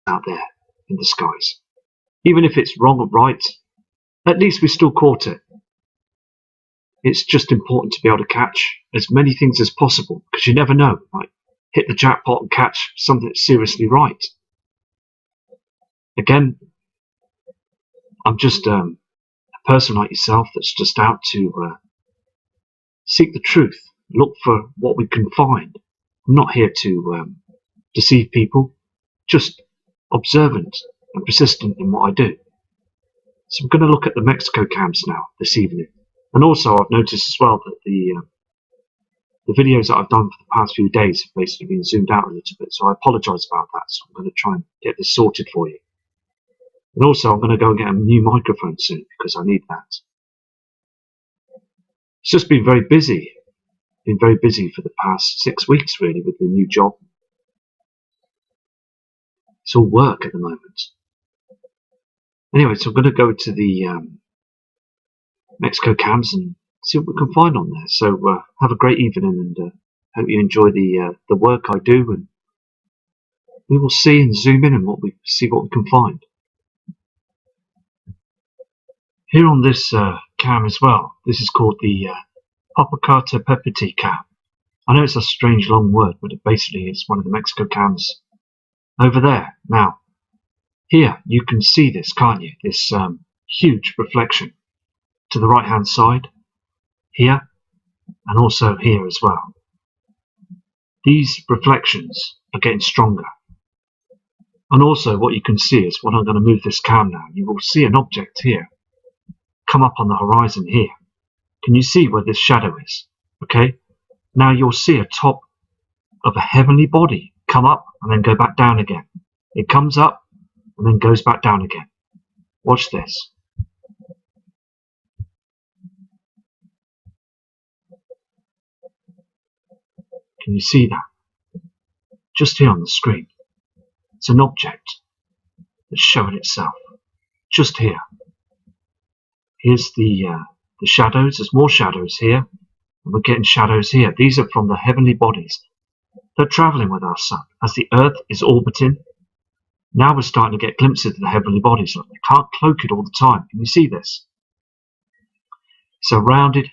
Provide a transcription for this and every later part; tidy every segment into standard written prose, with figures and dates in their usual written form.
out there in the skies. Even if it's wrong or right, at least we still caught it. It's just important to be able to catch as many things as possible, because you never know, like hit the jackpot and catch something that's seriously right. Again, I'm just a person like yourself that's just out to seek the truth, look for what we can find. I'm not here to deceive people, just observant and persistent in what I do. So I'm going to look at the Mexico cams now this evening. And also I've noticed as well that the videos that I've done for the past few days have basically been zoomed out a little bit, so I apologise about that. So I'm going to try and get this sorted for you. And also I'm going to go and get a new microphone soon, because I need that. It's just been very busy. Been very busy for the past 6 weeks really with the new job. It's all work at the moment. Anyway, so I'm going to go to the Mexico cams and see what we can find on there. So have a great evening, and hope you enjoy the work I do, and we will see and zoom in and see what we can find. Here on this cam as well, this is called the Popocata Pepiti cam. I know it's a strange long word, but it basically is one of the Mexico cams over there. Now, here you can see this, can't you? This huge reflection to the right hand side, here, and also here as well. These reflections are getting stronger. And also what you can see is, when I'm going to move this cam now, you will see an object here come up on the horizon here. Can you see where this shadow is? Okay, now you'll see a top of a heavenly body come up and then go back down again. It comes up and then goes back down again. Watch this. Can you see that? Just here on the screen. It's an object that's showing itself. Just here. Here's the shadows. There's more shadows here. And we're getting shadows here. These are from the heavenly bodies. They're travelling with our sun. As the Earth is orbiting, now we're starting to get glimpses of the heavenly bodies. Look, they can't cloak it all the time. Can you see this? It's a rounded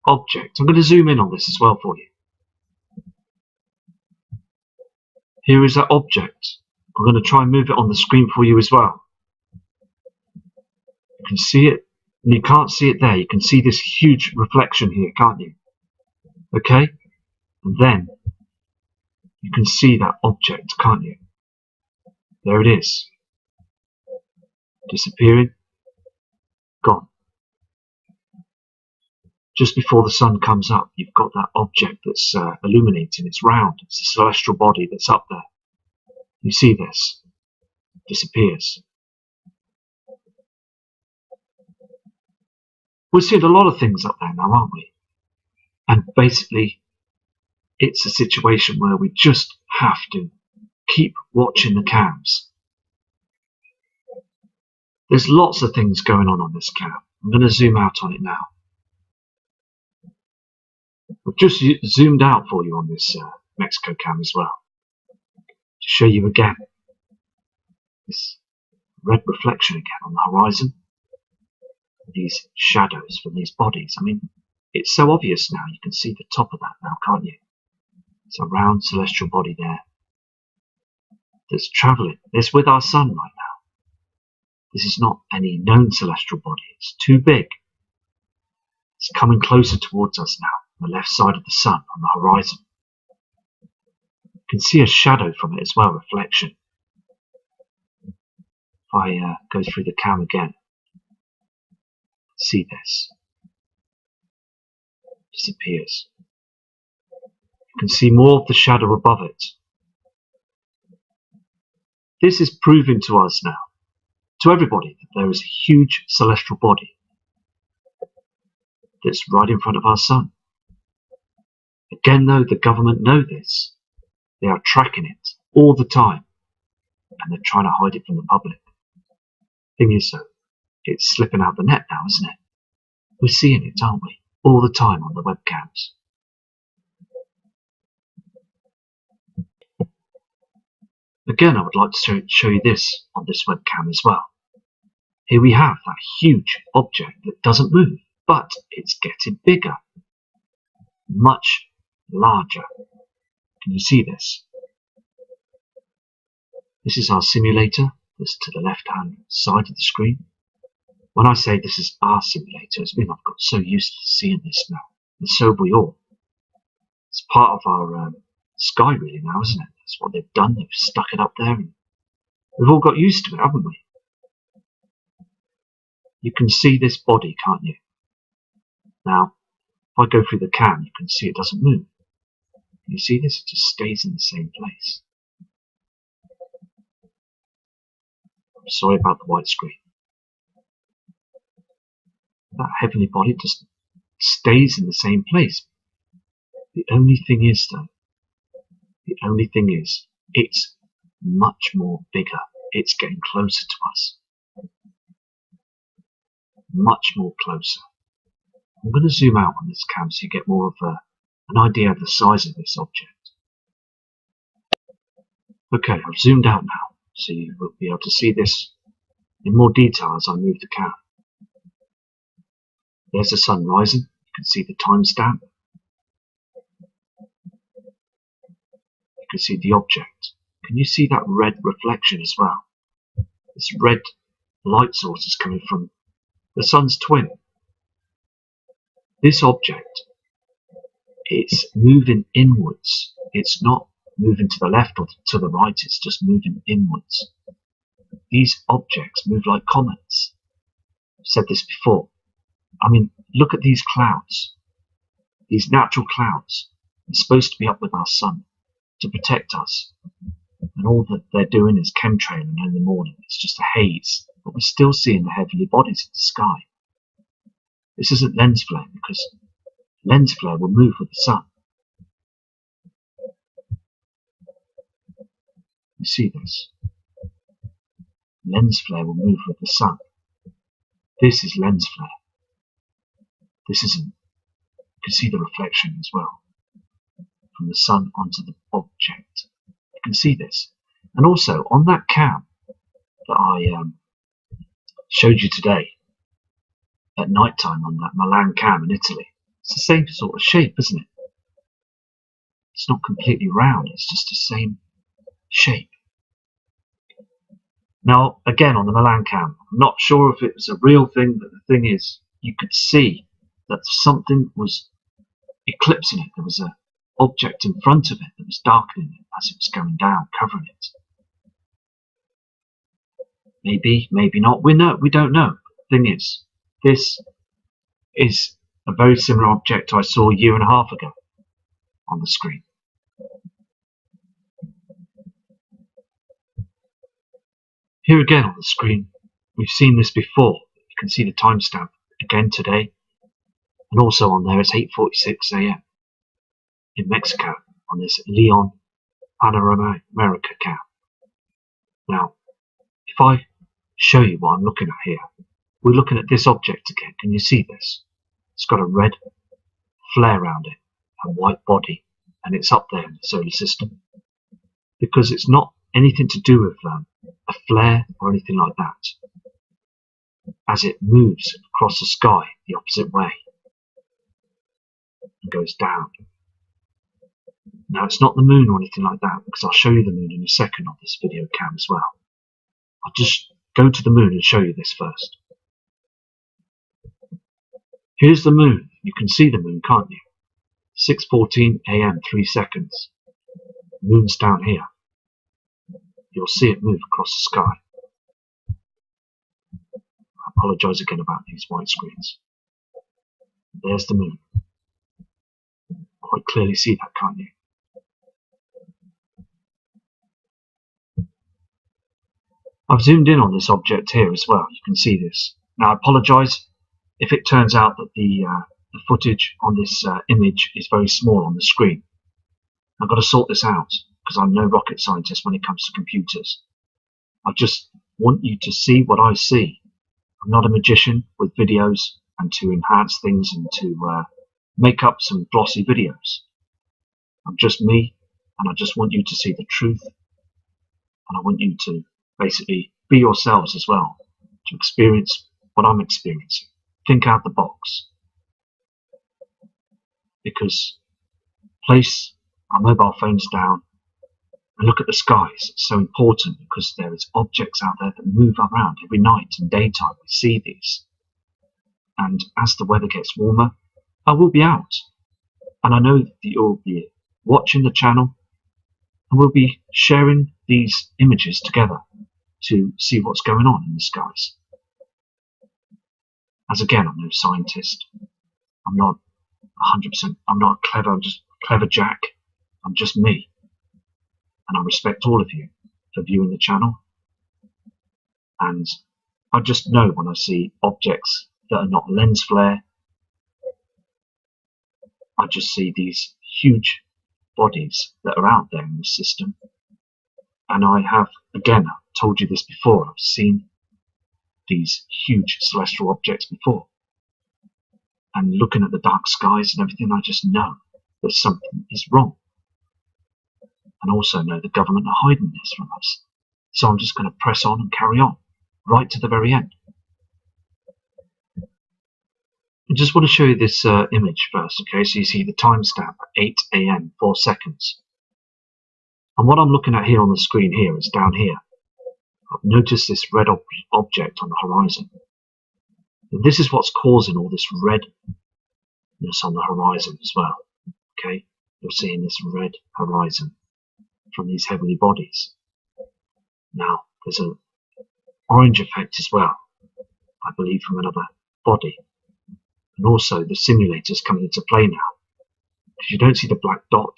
object. I'm going to zoom in on this as well for you. Here is that object. I'm going to try and move it on the screen for you as well. You can see it, and you can't see it there. You can see this huge reflection here, can't you? Okay? And then you can see that object, can't you? There it is. Disappearing. Gone. Just before the sun comes up, you've got that object that's illuminating. It's round. It's a celestial body that's up there. You see this. Disappears. We're seeing a lot of things up there now, aren't we? And basically, it's a situation where we just have to keep watching the cams. There's lots of things going on this cam. I'm going to zoom out on it now. I've just zoomed out for you on this Mexico cam as well, to show you again this red reflection again on the horizon. These shadows from these bodies. I mean, it's so obvious now. You can see the top of that now, can't you? It's a round celestial body there that's travelling. It's with our sun right now. This is not any known celestial body. It's too big. It's coming closer towards us now, on the left side of the sun, on the horizon. You can see a shadow from it as well, reflection. If I go through the cam again, see this. Disappears. You can see more of the shadow above it. This is proving to us now, to everybody, that there is a huge celestial body that's right in front of our sun. Again though, the government know this. They are tracking it all the time, and they're trying to hide it from the public. Thing is though, it's slipping out the net now, isn't it? We're seeing it, aren't we? All the time on the webcams. Again, I would like to show you this on this webcam as well. Here we have that huge object that doesn't move, but it's getting bigger, much larger. Can you see this? This is our simulator. This to the left-hand side of the screen. When I say this is our simulator, it's been I've got so used to seeing this now, and so have we all. It's part of our sky really now, isn't it? That's what they've done. They've stuck it up there, and we've all got used to it, haven't we? You can see this body, can't you? Now, if I go through the cam, you can see it doesn't move. Can you see this? It just stays in the same place. I'm sorry about the white screen. That heavenly body just stays in the same place. The only thing is, though, it's much more bigger. It's getting closer to us. Much more closer. I'm going to zoom out on this cam so you get more of an idea of the size of this object. Okay, I've zoomed out now, so you will be able to see this in more detail as I move the cam. There's the sun rising. You can see the timestamp. You can see the object. Can you see that red reflection as well? This red light source is coming from the sun's twin. This object, it's moving inwards. It's not moving to the left or to the right, it's just moving inwards. These objects move like comets. I've said this before. I mean, look at these clouds. These natural clouds. They're supposed to be up with our sun to protect us. And all that they're doing is chemtrailing in the morning. It's just a haze. But we're still seeing the heavenly bodies in the sky. This isn't lens flare, because lens flare will move with the sun. You see this? Lens flare will move with the sun. This is lens flare. This isn't. You can see the reflection as well from the sun onto the object. You can see this. And also on that cam that I showed you today at night time on that Milan cam in Italy, it's the same sort of shape, isn't it? It's not completely round, it's just the same shape. Now, again, on the Milan cam, I'm not sure if it was a real thing, but the thing is, you could see that something was eclipsing it. There was an object in front of it that was darkening it as it was going down, covering it. Maybe, maybe not. We don't know. The thing is, this is a very similar object I saw a year and a half ago on the screen. Here again on the screen, we've seen this before. You can see the timestamp again today, and also on there it's 8:46 AM in Mexico on this Leon Panamericana cam. Now, if I show you what I'm looking at here, we're looking at this object again. Can you see this? It's got a red flare around it, a white body, and it's up there in the solar system because it's not anything to do with a flare or anything like that. As it moves across the sky the opposite way and goes down. Now, it's not the moon or anything like that, because I'll show you the moon in a second on this video cam as well. I'll just go to the moon and show you this first. Here's the moon. You can see the moon, can't you? 6:14 AM, 3 seconds. The moon's down here. You'll see it move across the sky. I apologise again about these white screens. There's the moon. Quite clearly see that, can't you? I've zoomed in on this object here as well. You can see this. Now, I apologise if it turns out that the footage on this image is very small on the screen. I've got to sort this out, because I'm no rocket scientist when it comes to computers. I just want you to see what I see. I'm not a magician with videos and to enhance things and to make up some glossy videos. I'm just me, and I just want you to see the truth And I want you to basically be yourselves as well, to experience what I'm experiencing. Think out the box. Because place our mobile phones down and look at the skies. It's so important because there is objects out there that move around every night and daytime. We see these. And as the weather gets warmer, I will be out. And I know that you'll be watching the channel, and we'll be sharing these images together to see what's going on in the skies. As again, I'm no scientist. I'm not 100%. I'm not clever. I'm just clever Jack. I'm just me. And I respect all of you for viewing the channel. And I just know when I see objects that are not lens flare, I just see these huge bodies that are out there in the system. And I have, again, I've told you this before, I've seen these huge celestial objects before. And looking at the dark skies and everything, I just know that something is wrong. And also know the government are hiding this from us. So I'm just going to press on and carry on, right to the very end. I just want to show you this image first, okay? So you see the timestamp, 8 AM, 4 seconds. And what I'm looking at here on the screen here is down here. I've noticed this red object on the horizon. And this is what's causing all this redness on the horizon as well, okay? You're seeing this red horizon from these heavenly bodies. Now, there's an orange effect as well, I believe, from another body. And also the simulator's coming into play now. Because you don't see the black dot,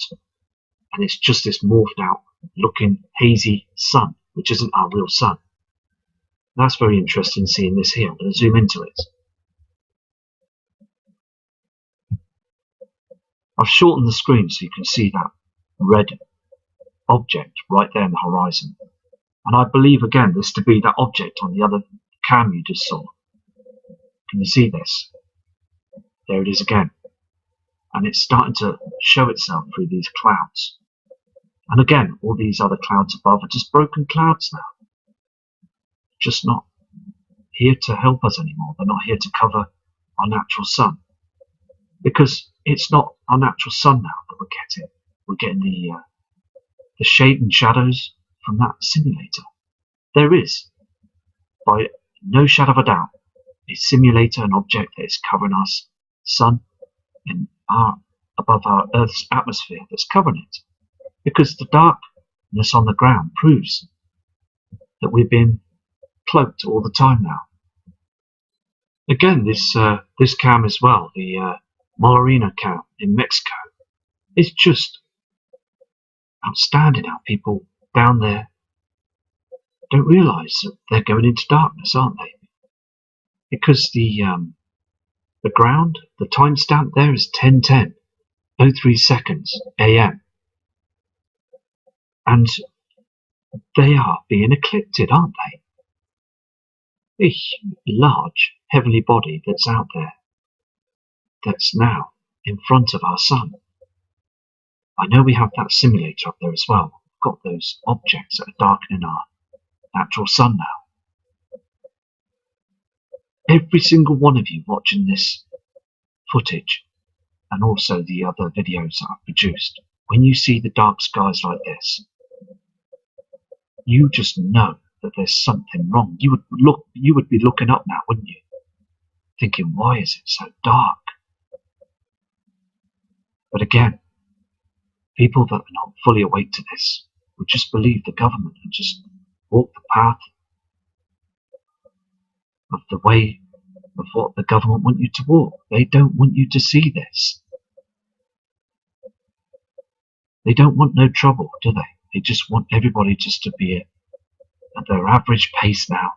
and it's just this morphed out looking hazy sun, which isn't our real sun. And that's very interesting seeing this here. I'm going to zoom into it. I've shortened the screen so you can see that red object right there in the horizon. And I believe again this to be that object on the other cam you just saw. Can you see this? There it is again. And it's starting to show itself through these clouds. And again, all these other clouds above are just broken clouds now. Just not here to help us anymore. They're not here to cover our natural sun. Because it's not our natural sun now that we're getting. We're getting the shade and shadows from that simulator. There is, by no shadow of a doubt, a simulator, an object that is covering our sun and above our Earth's atmosphere that's covering it. Because the darkness on the ground proves that we've been cloaked all the time now. Again, this cam as well, the Molarina cam in Mexico, is just outstanding how people down there don't realise that they're going into darkness, aren't they? Because the ground, the timestamp there is 10:10, 03 seconds AM. And they are being eclipsed, aren't they? A large heavenly body that's out there, that's now in front of our sun. I know we have that simulator up there as well. We've got those objects that are darkening our natural sun now. Every single one of you watching this footage, and also the other videos that I've produced, when you see the dark skies like this, you just know that there's something wrong. You would be looking up now, wouldn't you? Thinking, why is it so dark? But again, people that are not fully awake to this would just believe the government and just walk the path of the way of what the government want you to walk. They don't want you to see this. They don't want no trouble, do they? They just want everybody just to be at their average pace now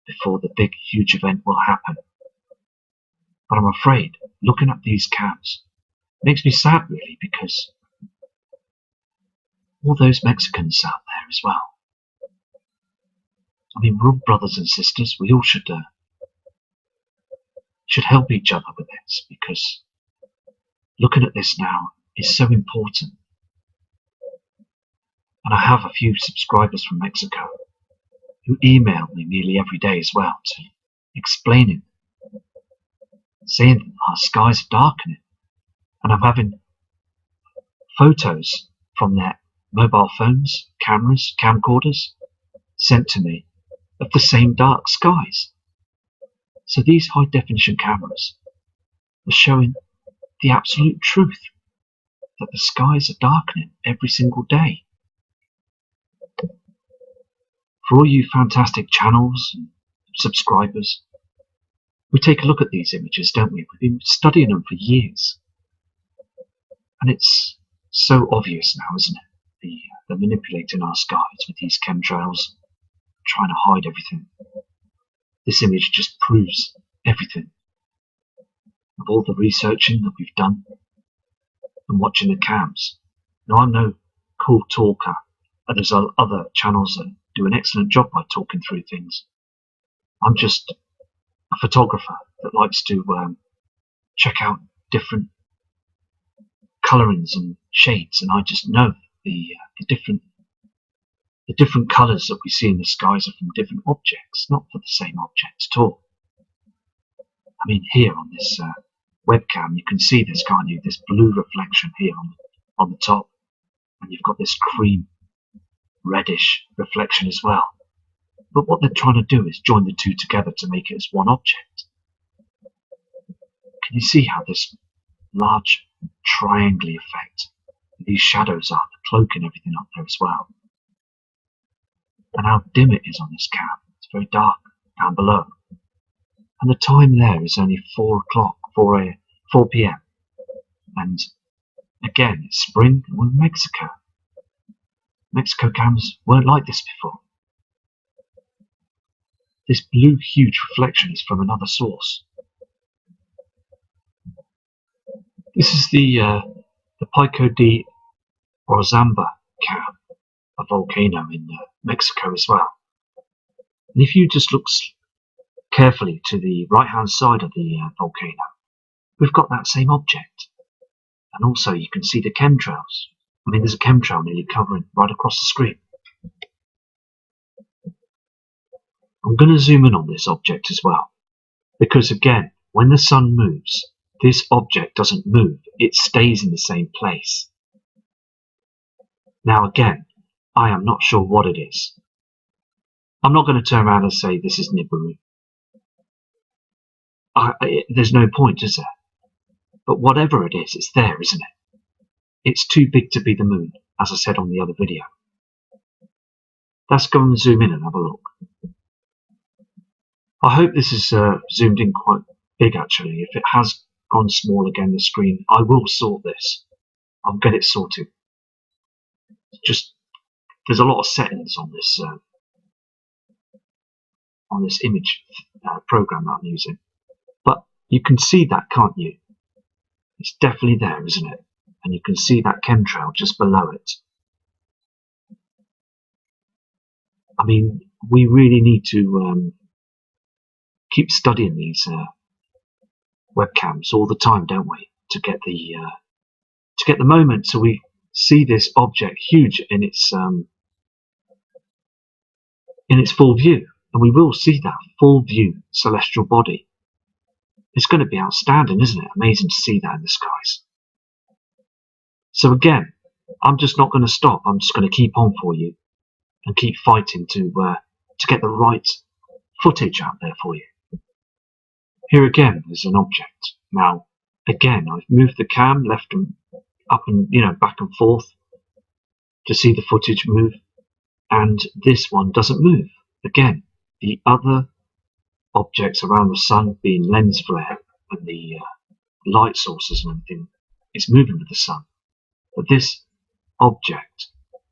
before the big, huge event will happen. But I'm afraid, looking at these cams, makes me sad really, because all those Mexicans out there as well. I mean, we're all brothers and sisters. We all should help each other with this, because looking at this now is so important. And I have a few subscribers from Mexico who email me nearly every day as well to explaining, saying that our skies are darkening. And I'm having photos from their mobile phones, cameras, camcorders sent to me of the same dark skies. So these high definition cameras are showing the absolute truth that the skies are darkening every single day. For all you fantastic channels and subscribers, we take a look at these images, don't we? We've been studying them for years. And it's so obvious now, isn't it? They're manipulating our skies with these chemtrails, trying to hide everything. This image just proves everything. Of all the researching that we've done and watching the cams. Now, I'm no cool talker, and there's other channels that do an excellent job by talking through things. I'm just a photographer that likes to check out different colorings and shades, and I just know the different colors that we see in the skies are from different objects, not for the same object at all. I mean, here on this webcam, you can see this, can't you? This blue reflection here on the top, and you've got this cream reddish reflection as well. But what they're trying to do is join the two together to make it as one object. Can you see how this large triangle effect, these shadows are cloaking everything up there as well? And how dim it is on this cam. It's very dark down below. And the time there is only 4 p.m. And again, it's spring. We're in Mexico. Mexico cams weren't like this before. This blue huge reflection is from another source. This is the Pico de Orizaba cam, a volcano in Mexico as well. And if you just look carefully to the right hand side of the volcano, we've got that same object. And also you can see the chemtrails. I mean, there's a chemtrail nearly covering right across the screen. I'm going to zoom in on this object as well, because again, when the sun moves, this object doesn't move, it stays in the same place. Now again, I am not sure what it is. I'm not going to turn around and say this is Nibiru. There's no point, is there? But whatever it is, it's there, isn't it? It's too big to be the moon, as I said on the other video. Let's go and zoom in and have a look. I hope this is zoomed in quite big actually. If it has gone small again, the screen, I will sort this. I'll get it sorted. Just, there's a lot of settings on this image program that I'm using. But you can see that, can't you? It's definitely there, isn't it? And you can see that chemtrail just below it. I mean, we really need to keep studying these webcams all the time, don't we? To get the moment, so we see this object huge in its full view, and we will see that full view celestial body. It's going to be outstanding, isn't it? Amazing to see that in the skies. So again, I'm just not going to stop. I'm just going to keep on for you and keep fighting to get the right footage out there for you. Here again, there's an object. Now, again, I've moved the cam left and up and back and forth to see the footage move, and this one doesn't move. Again, the other objects around the sun, being lens flare and the light sources and everything, is moving with the sun. But this object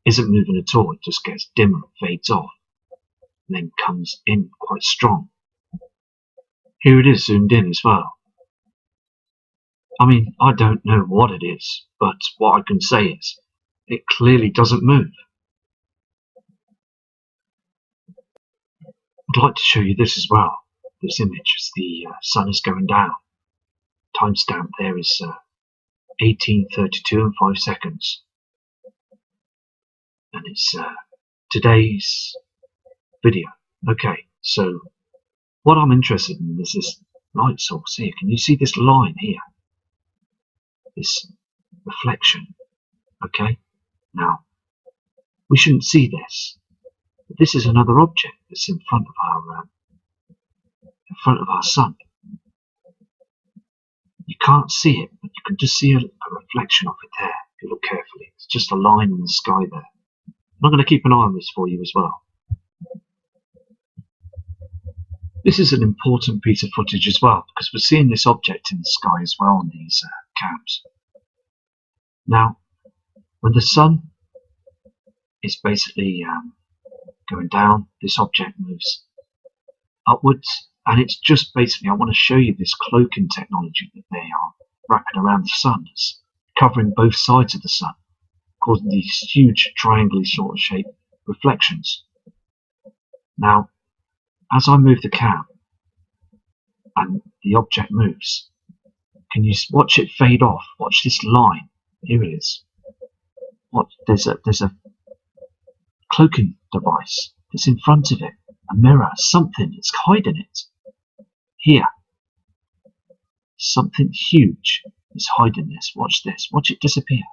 isn't moving at all. It just gets dimmer, fades off, and then comes in quite strong. Here it is zoomed in as well. I mean, I don't know what it is, but what I can say is it clearly doesn't move. I'd like to show you this as well. This image as the sun is going down. Timestamp there is 18:32 and 5 seconds. and it's today's video. Okay, so what I'm interested in is this light source here. Can you see this line here? This reflection. Okay, now we shouldn't see this, but this is another object that's in front of our sun. You can't see it, but you can just see a reflection of it there if you look carefully. It's just a line in the sky there. I'm going to keep an eye on this for you as well. This is an important piece of footage as well, because we're seeing this object in the sky as well on these cams. Now, when the sun is basically going down, this object moves upwards, and it's just basically, I want to show you this cloaking technology that they are wrapping around the sun. It's covering both sides of the sun, causing these huge triangular sort of shaped reflections. Now, as I move the cam and the object moves, can you watch it fade off? Watch this line. Here it is. There's a cloaking device that's in front of it, a mirror, something that's hiding it. Here, something huge is hiding this. Watch this. Watch it disappear.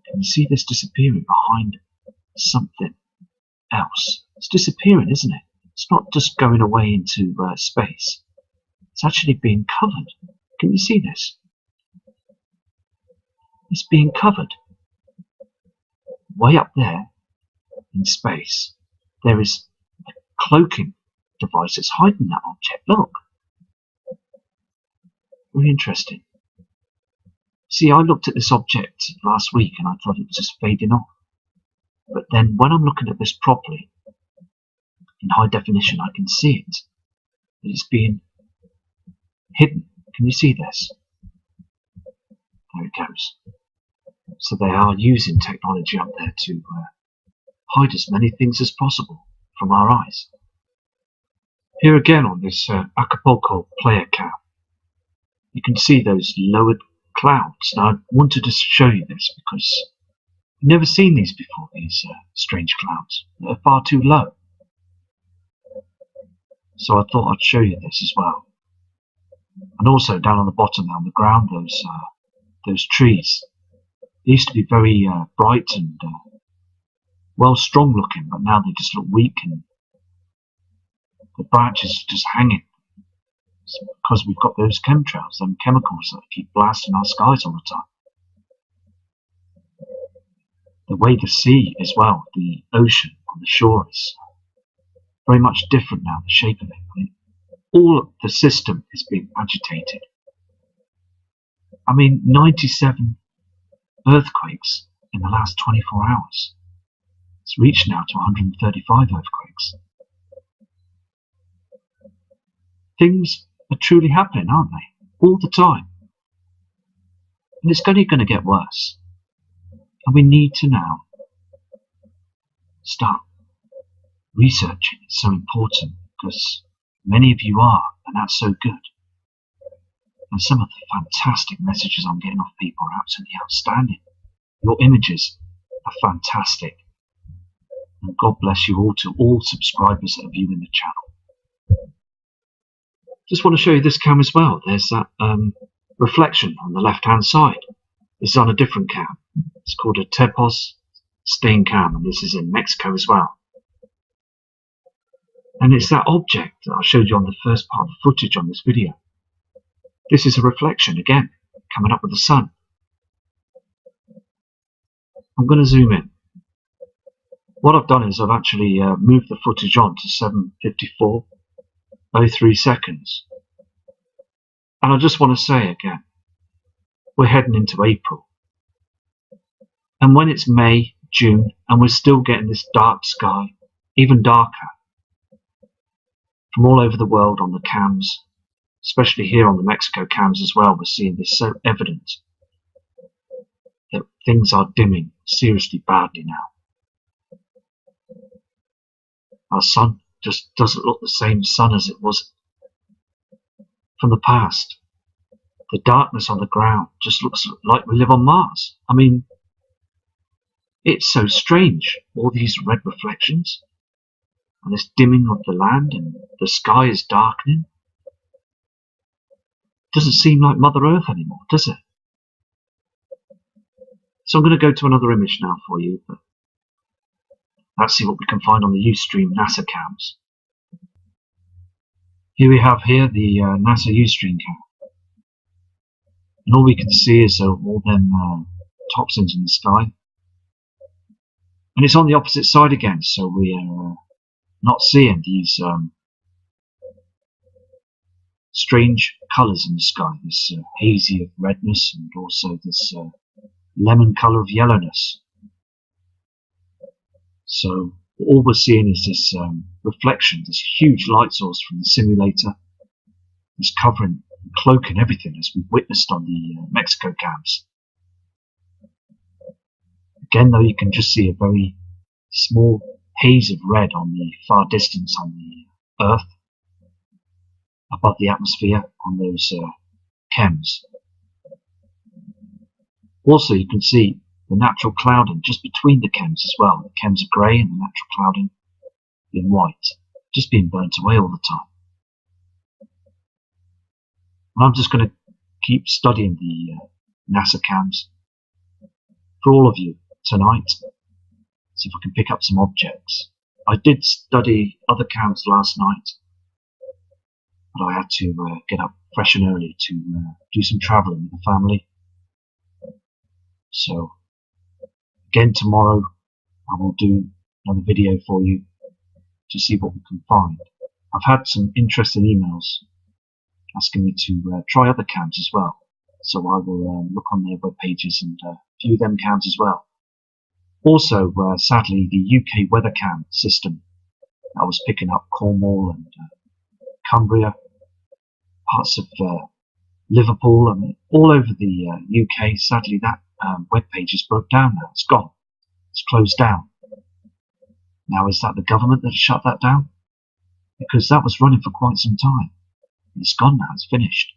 Can you see this disappearing behind something else? It's disappearing, isn't it? It's not just going away into space. It's actually being covered. Can you see this? It's being covered. Way up there in space, there is a cloaking device that's hiding that object. Look. Very interesting. See, I looked at this object last week and I thought it was just fading off. But then when I'm looking at this properly, in high definition, I can see it. It's being hidden. Can you see this? There it goes. So they are using technology up there to hide as many things as possible from our eyes. Here again on this Acapulco player cam, you can see those lowered clouds. Now I wanted to show you this because I've never seen these before, these strange clouds. They're far too low. So I thought I'd show you this as well. And also down on the bottom on the ground, those trees. They used to be very bright and well strong looking, but now they just look weak and the branches are just hanging. It's because we've got those chemtrails, them chemicals that keep blasting our skies all the time. The way the sea as well, the ocean on the shore is very much different now, the shape of it. I mean, all of the system is being agitated. I mean, 97 earthquakes in the last 24 hours. It's reached now to 135 earthquakes. Things are truly happening, aren't they? All the time. And it's only going to get worse. And we need to now start researching. It's so important because many of you are, and that's so good. And some of the fantastic messages I'm getting off people are absolutely outstanding. Your images are fantastic. And God bless you all, to all subscribers that are viewing the channel. Just want to show you this cam as well. There's that reflection on the left hand side. This is on a different cam. It's called a Tepos stain cam, and this is in Mexico as well. And it's that object that I showed you on the first part of the footage on this video. This is a reflection again, coming up with the sun. I'm going to zoom in. What I've done is I've actually moved the footage on to 7:54:03 seconds. And I just want to say again, we're heading into April. And when it's May, June, and we're still getting this dark sky, even darker, from all over the world on the cams, especially here on the Mexico cams as well, we're seeing this so evident that things are dimming seriously badly now. Our sun just doesn't look the same sun as it was from the past. The darkness on the ground just looks like we live on Mars. I mean, It's so strange, all these red reflections, and this dimming of the land, and the sky is darkening. Doesn't seem like Mother Earth anymore, does it? So I'm going to go to another image now for you, but let's see what we can find on the Ustream NASA cams. Here we have the NASA Ustream cam. And all we can see is all them toxins in the sky. And it's on the opposite side again, so we are not seeing these strange colours in the sky, this hazy redness and also this lemon colour of yellowness. So all we're seeing is this reflection, this huge light source from the simulator is covering and cloaking everything, as we've witnessed on the Mexico cams. Again though, you can just see a very small haze of red on the far distance on the Earth, above the atmosphere on those chems. Also you can see the natural clouding just between the chems as well. The chems are grey and the natural clouding in white, just being burnt away all the time. And I'm just going to keep studying the NASA cams for all of you tonight, see if I can pick up some objects. I did study other cams last night, but I had to get up fresh and early to do some travelling with the family. So again tomorrow I will do another video for you to see what we can find. I've had some interesting emails asking me to try other cams as well, so I will look on their web pages and view them cams as well. Also, sadly, the UK weather cam system that was picking up Cornwall and Cumbria, parts of Liverpool, and all over the UK, sadly that web page is broke down now. It's gone. It's closed down. Now, is that the government that shut that down? Because that was running for quite some time. It's gone now. It's finished.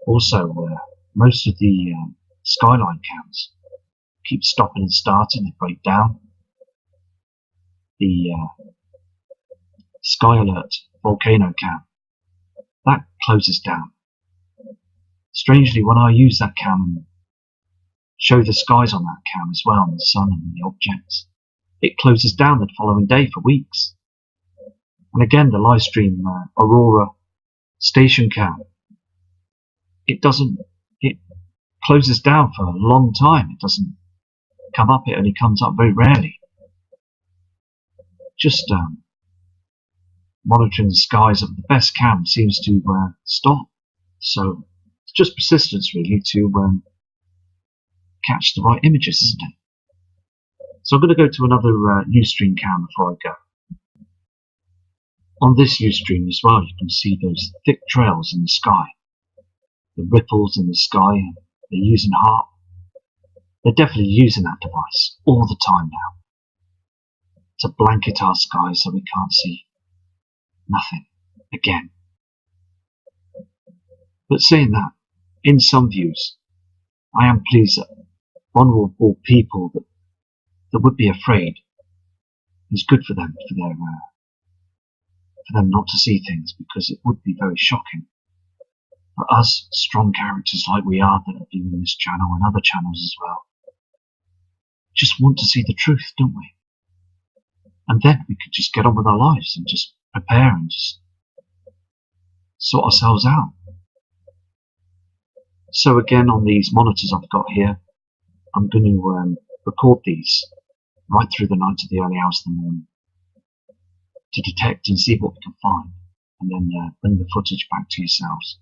Also, most of the skyline cams keep stopping and starting. They break down. The Sky Alert volcano cam, that closes down. Strangely, when I use that cam and show the skies on that cam as well, and the sun and the objects, it closes down the following day for weeks. And again, the live stream Aurora station cam, it closes down for a long time. It doesn't come up, it only comes up very rarely. Just monitoring the skies of the best cam seems to stop. So it's just persistence really to catch the right images, isn't it? So I'm going to go to another Ustream cam before I go. On this Ustream as well, you can see those thick trails in the sky, the ripples in the sky. They're using HARP. They're definitely using that device all the time now to blanket our skies so we can't see nothing again. But saying that, in some views, I am pleased that vulnerable people that would be afraid, it's good for them, for them not to see things, because it would be very shocking. For us, strong characters like we are that are viewing this channel and other channels as well, just want to see the truth, don't we? And then we could just get on with our lives and just prepare and just sort ourselves out. So again, on these monitors I've got here, I'm going to record these right through the night to the early hours of the morning to detect and see what we can find, and then bring the footage back to yourselves.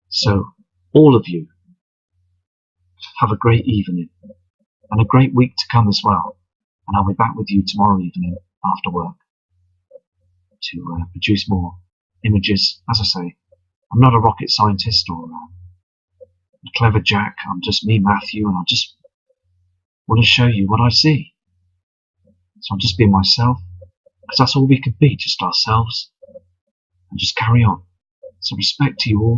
So all of you have a great evening and a great week to come as well, and I'll be back with you tomorrow evening after work to produce more images. As I say, I'm not a rocket scientist or a clever Jack. I'm just me, Matthew, and I just want to show you what I see. So I'm just being myself, because that's all we can be, just ourselves, and just carry on. So respect to you all.